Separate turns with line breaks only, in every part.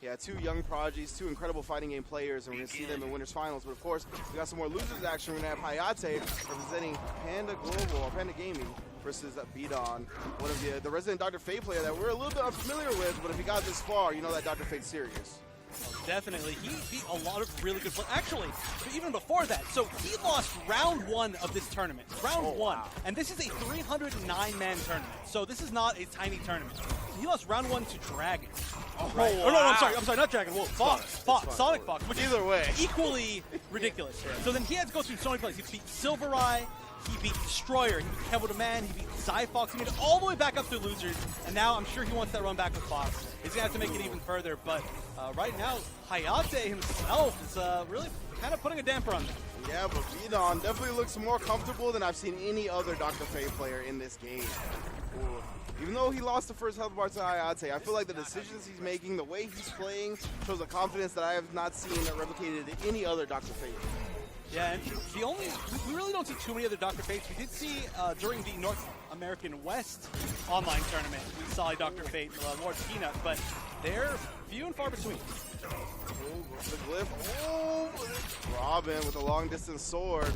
Yeah, two young prodigies, two incredible fighting game players, and we're going to see them in winners finals. But of course, we got some more losers action. We're going to have Hayatei representing Panda Global, or Panda Gaming, versus BdON, one of the resident Dr. Fate player that we're a little bit unfamiliar with, but if he got this far, you know that Dr. Fate's serious.
Definitely. He beat a lot of really good players. Actually, even before that, so he lost round 1 of this tournament. Round 1. Wow. And this is a 309-man tournament. So this is not a tiny tournament. He lost round 1 to Dragon.
Oh,
right.
Wow.
Or no, I'm sorry, not Dragon. Whoa, Fox, Sonic Fox. Which
either way,
equally ridiculous. Yeah. So then he had to go through so many players. He beat Silvereye, he beat Destroyer, he beat Kevo the Man, he beat Zyfox. He made it all the way back up to losers, and now I'm sure he wants that run back with Fox. He's going to have to make it even further, but right now, Hayatei himself is really kind of putting a damper on that.
Yeah, but BdON definitely looks more comfortable than I've seen any other Dr. Fate player in this game. Ooh. Even though he lost the first health bar to Hayatei, I feel like the decisions he's making, the way he's playing, shows a confidence that I have not seen replicated in any other Dr. Fate.
Yeah, and we really don't see too many other Dr. Fates. We did see during the North American West online tournament, we saw a Dr. Fate, Lord Peanut, but they're few and far between.
Oh, the glyph. Oh, Robin with a long distance sword.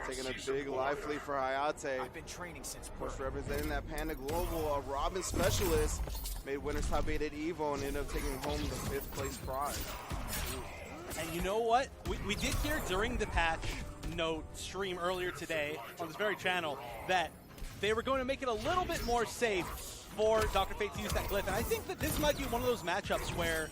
Taking a big life lead for Hayatei.
I've been training since
of course, representing that Panda Global, a Robin specialist, made winners top 8 at EVO and ended up taking home the 5th place prize.
And you know what? We did hear during the patch note stream earlier today on this very channel that they were going to make it a little bit more safe for Dr. Fate to use that glyph. And I think that this might be one of those matchups where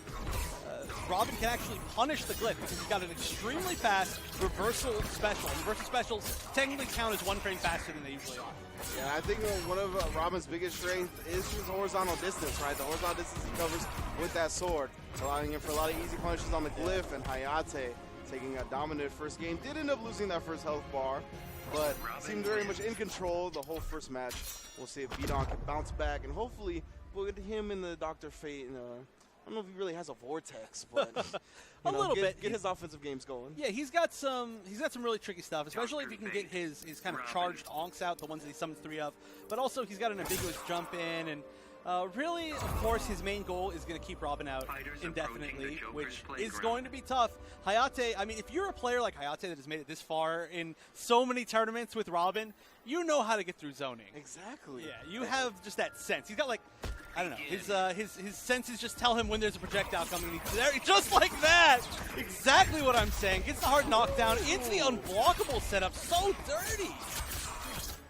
Robin can actually punish the glyph because he's got an extremely fast reversal special. And reversal specials technically count as 1 frame faster than they usually are.
Yeah, I think one of Robin's biggest strengths is his horizontal distance, right? The horizontal distance he covers with that sword, allowing him for a lot of easy punishes on the glyph, and Hayatei taking a dominant first game. Did end up losing that first health bar, but seemed very much in control the whole first match. We'll see if BdON can bounce back, and hopefully we'll get him in the Dr. Fate. I don't know if he really has a vortex, but
a little bit.
Get his offensive games going.
Yeah, he's got some really tricky stuff, especially if he can get his kind of charged onks out, the ones that he summons 3 of. But also he's got an ambiguous jump in, and really, of course, his main goal is going to keep Robin out indefinitely, which is going to be tough. Hayatei, I mean, if you're a player like Hayatei that has made it this far in so many tournaments with Robin, you know how to get through zoning.
Exactly.
Yeah, you have just that sense. He's got like, I don't know, his senses just tell him when there's a projectile coming. He's there, just like that. Exactly what I'm saying. Gets the hard knockdown into the unblockable setup. So dirty.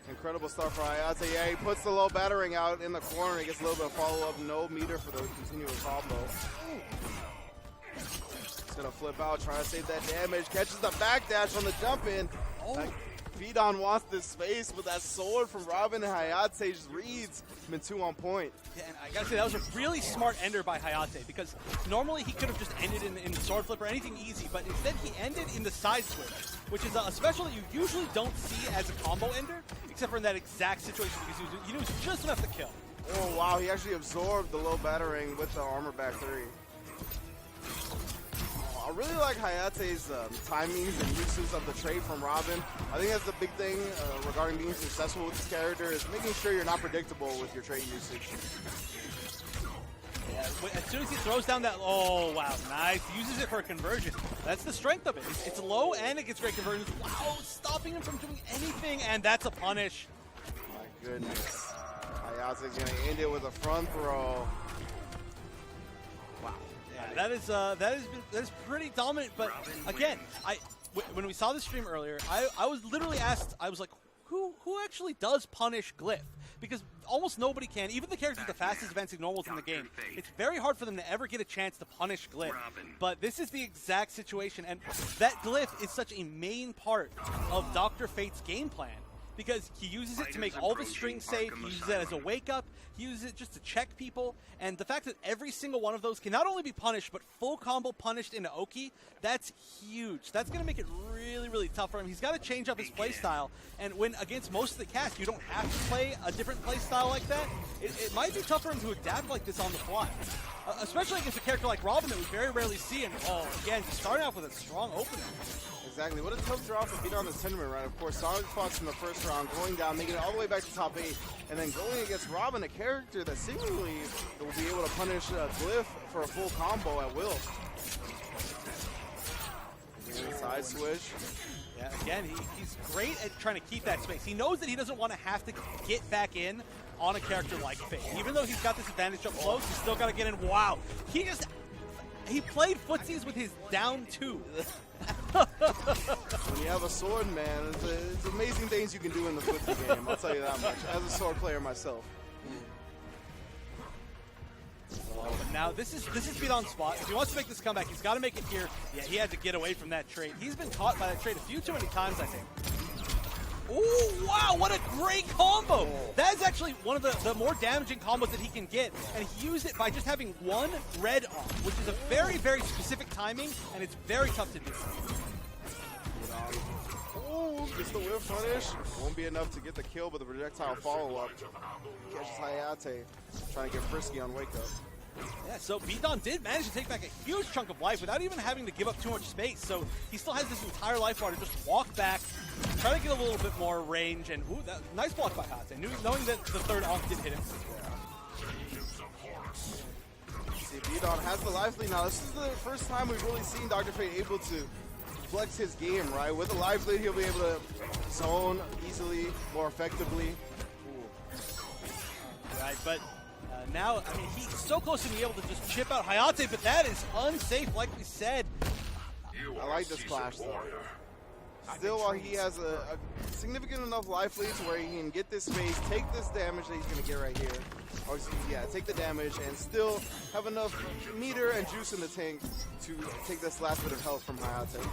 Incredible start for Hayatei. Yeah, he puts the low battering out in the corner. He gets a little bit of follow-up. No meter for the continuous combo. He's going to flip out, trying to save that damage. Catches the backdash on the jump in. BdON wants this space, but that sword from Robin and Hayatei just reads him 2 on point.
Yeah, and I gotta say, that was a really smart ender by Hayatei, because normally he could have just ended in the sword flip or anything easy, but instead he ended in the side switch, which is a special that you usually don't see as a combo ender, except for in that exact situation, because he was just enough to kill.
Oh, wow, he actually absorbed the low battering with the armor back 3. I really like Hayatei's timings and uses of the trade from Robin. I think that's the big thing regarding being successful with this character, is making sure you're not predictable with your trade usage.
Yeah, as soon as he throws down that, oh wow, nice. He uses it for a conversion. That's the strength of it. It's low and it gets great conversions. Wow, stopping him from doing anything, and that's a punish.
My goodness. Hayatei's going to end it with a front throw. Wow.
That is pretty dominant, but again, when we saw the stream earlier, I was literally asked, I was like, who actually does punish Glyph? Because almost nobody can, even the characters with the fastest advancing normals in the game. It's very hard for them to ever get a chance to punish Glyph. But this is the exact situation, and that Glyph is such a main part of Dr. Fate's game plan. Because he uses it to make all of his strings safe, he uses it as a wake-up, he uses it just to check people, and the fact that every single one of those can not only be punished, but full combo punished into Oki, that's huge. That's going to make it really, really tough for him. He's got to change up his playstyle, and when against most of the cast, you don't have to play a different playstyle like that, it might be tough for him to adapt like this on the fly. Especially against a character like Robin that we very rarely see, and again, starting off with a strong opening.
Exactly. What a tough draw for BdON this tournament, right? Of course, Sonic Fox in the first Voltron, going down, making it all the way back to top 8, and then going against Robin, a character that seemingly will be able to punish Glyph for a full combo at will. Side switch.
Yeah, again, he's great at trying to keep that space. He knows that he doesn't want to have to get back in on a character like Faye. Even though he's got this advantage up close, he's still got to get in. Wow. He played footsies with his down 2.
When you have a sword, man, it's amazing things you can do in the footsie game. I'll tell you that much. As a sword player myself.
But now this is BdON's spot. If he wants to make this comeback, he's got to make it here. Yeah, he had to get away from that trade. He's been caught by that trade a few too many times, I think. Oh, wow, what a great combo. That is actually one of the more damaging combos that he can get, and he used it by just having one red on, which is a very, very specific timing, and it's very tough to do.
Oh, gets the whiff punish. Won't be enough to get the kill, but the projectile follow-up catches Hayatei, trying to get frisky on wake up.
Yeah, so BdON did manage to take back a huge chunk of life without even having to give up too much space. So he still has this entire life bar to just walk back, try to get a little bit more range, and ooh, nice block by Hayatei, knowing that the third off did hit him.
See, BdON has the life lead now. This is the first time we've really seen Dr. Fate able to flex his game, right? With the life lead, he'll be able to zone easily, more effectively.
Right, but now, I mean, he's so close to being able to just chip out Hayatei, but that is unsafe, like we said.
I like this clash, though. Still, while he has a significant enough life lead to where he can get this space, take this damage that he's going to get right here. Or, yeah, take the damage and still have enough meter and juice in the tank to take this last bit of health from Hayatei.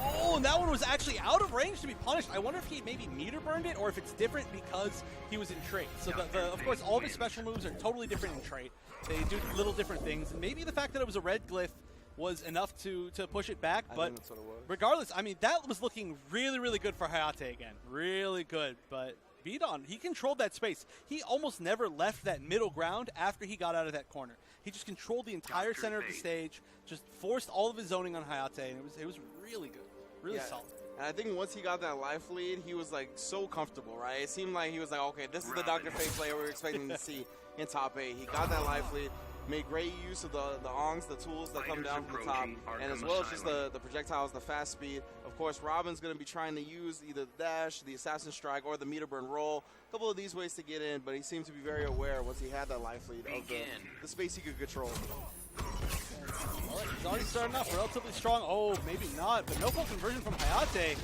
Oh, and that one was actually out of range to be punished. I wonder if he maybe meter burned it or if it's different because he was in trait. So, of course, all of his special moves are totally different in trait. They do little different things. And maybe the fact that it was a red glyph was enough to push it back. But regardless, I mean, that was looking really, really good for Hayatei again. Really good. But BdON, he controlled that space. He almost never left that middle ground after he got out of that corner. He just controlled the entire center of the stage, just forced all of his zoning on Hayatei, and it was really good. Really solid.
And I think once he got that life lead, he was like so comfortable, right? It seemed like he was like, okay, this is the Dr. Fate player we were expecting to see in top 8. He got that life lead, made great use of the ongs, the tools that come down from the top, and as well as just the projectiles, the fast speed. Of course, Robin's going to be trying to use either the dash, the assassin strike, or the meter burn roll. A couple of these ways to get in, but he seemed to be very aware once he had that life lead of the space he could control.
All right, he's already starting off relatively strong. Oh, maybe not, but no full conversion from Hayatei.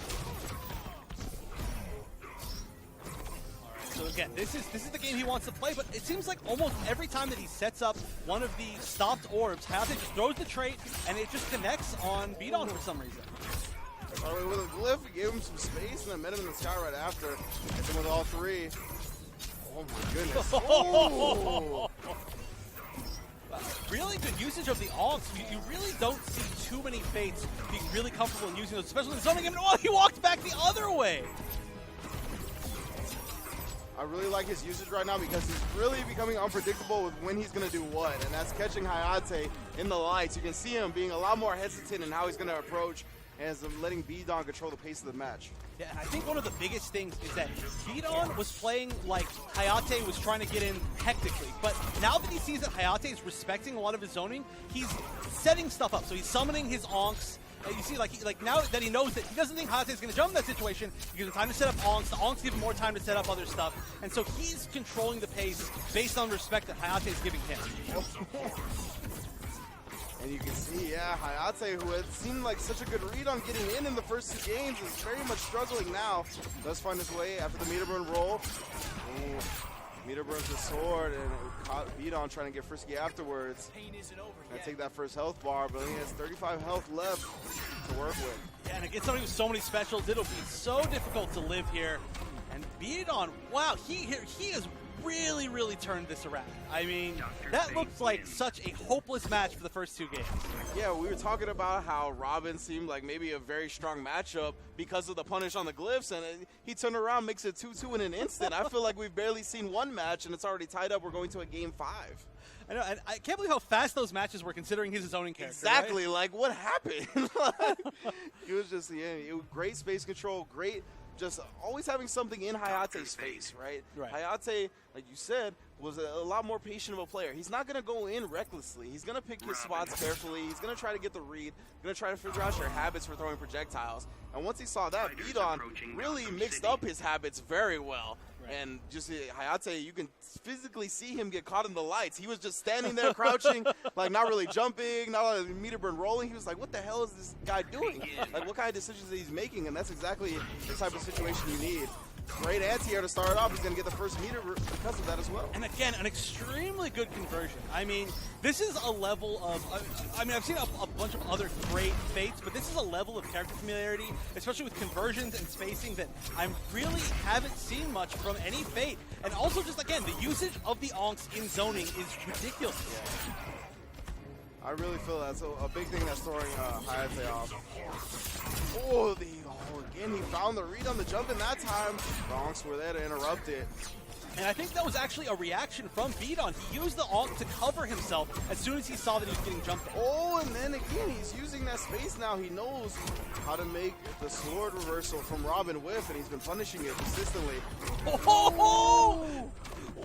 All right, so again, this is the game he wants to play, but it seems like almost every time that he sets up one of the stopped orbs, Hayatei just throws the trait, and it just connects on BdON for some reason.
Started with a glyph, he gave him some space, and then met him in the sky right after. Hit him with all 3. Oh my goodness. Oh.
Really good usage of the onks. You really don't see too many Fates being really comfortable in using those, especially in zoning him. Oh, he walked back the other way.
I really like his usage right now because he's really becoming unpredictable with when he's going to do what, and that's catching Hayatei in the lights. You can see him being a lot more hesitant in how he's going to approach as letting BdON control the pace of the match.
Yeah, and I think one of the biggest things is that BdON was playing like Hayatei was trying to get in hectically, but now that he sees that Hayatei is respecting a lot of his zoning, he's setting stuff up. So he's summoning his onks. You see, like now that he knows that he doesn't think Hayatei is going to jump in that situation, he gives him time to set up onks. The onks give him more time to set up other stuff, and so he's controlling the pace based on respect that Hayatei is giving him.
And you can see, yeah, Hayatei, who had seemed like such a good read on getting in the first 2 games, is very much struggling now. Does find his way after the meter burn roll. Ooh, meter burns the sword, and caught BdON trying to get frisky afterwards. And take that first health bar, but he has 35 health left to work with.
Yeah, and against somebody with so many specials, it'll be so difficult to live here. And BdON, wow, he is really, really turned this around. I mean, that looked like such a hopeless match for the first 2 games.
Yeah, we were talking about how Robin seemed like maybe a very strong matchup because of the punish on the glyphs, and he turned around, makes it 2-2 in an instant. I feel like we've barely seen one match, and it's already tied up. We're going to a game 5.
I know, and I can't believe how fast those matches were considering he's his own character.
Exactly,
right?
like what happened? He was just, great space control, great just always having something in Hayate's face, right? Hayatei, like you said, was a lot more patient of a player. He's not going to go in recklessly. He's going to pick his spots carefully. He's going to try to get the read. Going to try to figure out your habits for throwing projectiles. And once he saw that, BdON really mixed up his habits very well. And just Hayatei, you can physically see him get caught in the lights. He was just standing there crouching, like not really jumping, not like meter burn rolling. He was like, what the hell is this guy doing? Like, what kind of decisions is he making? And that's exactly the type of situation you need. Great anti-air to start off. He's going to get the first meter because of that as well.
And again, an extremely good conversion. I mean, this is a level of, I mean, I've seen a bunch of other great fates, but this is a level of character familiarity, especially with conversions and spacing, that I really haven't seen much from any fate. And also just, again, the usage of the onks in zoning is ridiculous.
Yeah. I really feel that's a big thing that's throwing Hayatei off. Oh, again, he found the read on the jump in that time. The onks were there to interrupt it.
And I think that was actually a reaction from BdON. He used the onk to cover himself as soon as he saw that he was getting jumped.
Oh, and then again, he's using that space now. He knows how to make the sword reversal from Robin whiff, and he's been punishing it consistently.
Oh!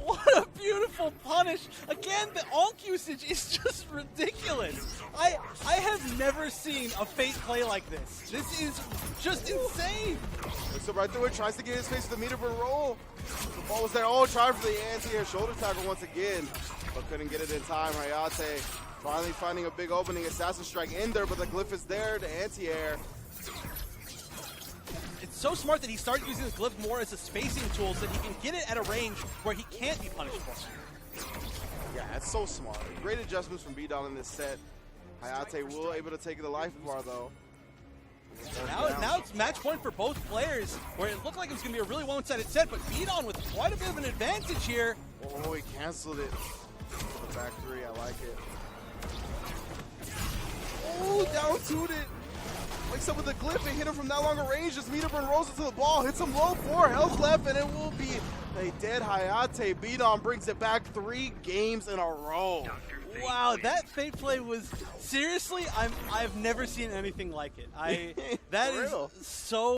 What a beautiful punish. Again, the onk usage is just ridiculous. I have never seen a fate play like this. This is just insane.
Looks up right through it, tries to get his face with the meter burn roll. The ball was there. Oh, trying for the anti-air shoulder tackle once again, but couldn't get it in time. Hayatei finally finding a big opening. Assassin strike in there, but the glyph is there to anti-air.
It's so smart that he started using his glyph more as a spacing tool so that he can get it at a range where he can't be punished for it.
Yeah, that's so smart. Great adjustments from BdON in this set. Hayatei will able to take the life bar though.
Now it's match point for both players, where it looked like it was going to be a really one-sided set, but BdON with quite a bit of an advantage here.
Oh, he canceled it. The back three, I like it. Oh, down to it. Wakes up with the glyph and hit him from that long a range. Just meter burn rolls into the ball, hits him low, 4 health left, and it will be a dead Hayatei. BdON brings it back 3 games in a row.
Wow, that fate play was seriously, I've never seen anything like it. That is so